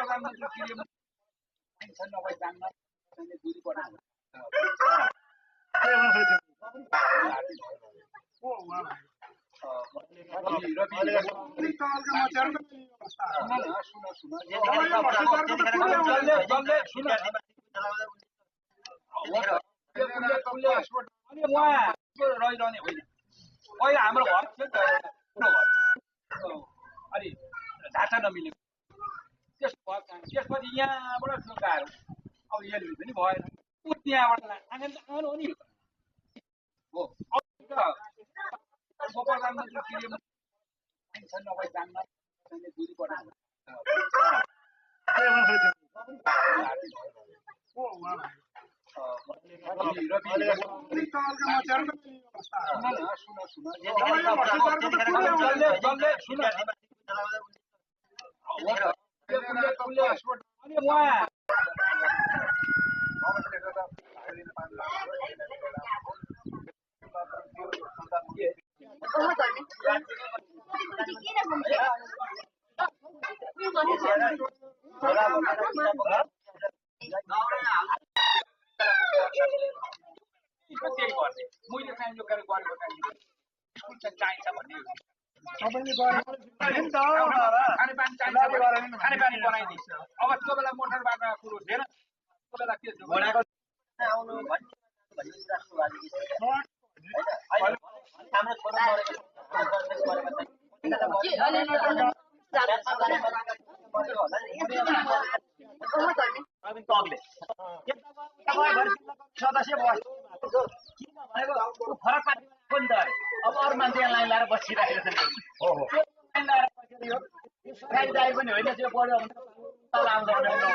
प्रधानमन्त्री के छ नभए जान्न दूरी बढाउनु रहिरहने होइन पहिला हाम्रो घर थियो अलि ढाँचा नमिलेको त्यसपछि यहाँबाट लुगाहरू अब यसले पनि भएन त्यहाँबाट आँगन आँगन हो नि हो प्रधानमन्त्री के छ नभए जान्न दूरी बढाउनु मैले चाहिँ यो गरेको स्कुल चाहिँ चाहिन्छ भन्ने खानेपानी बनाइदिन्छ अब त्यो बेला मोटरबाट कुरो थिएन त्यो बेला के सदस्य फरक पार्टी पनि त अब अरू मान्छे लाइन लाएर बसिरहेको छ लाइन लाएर सरकारी जागिर पनि होइन त्यो बढ्यो भने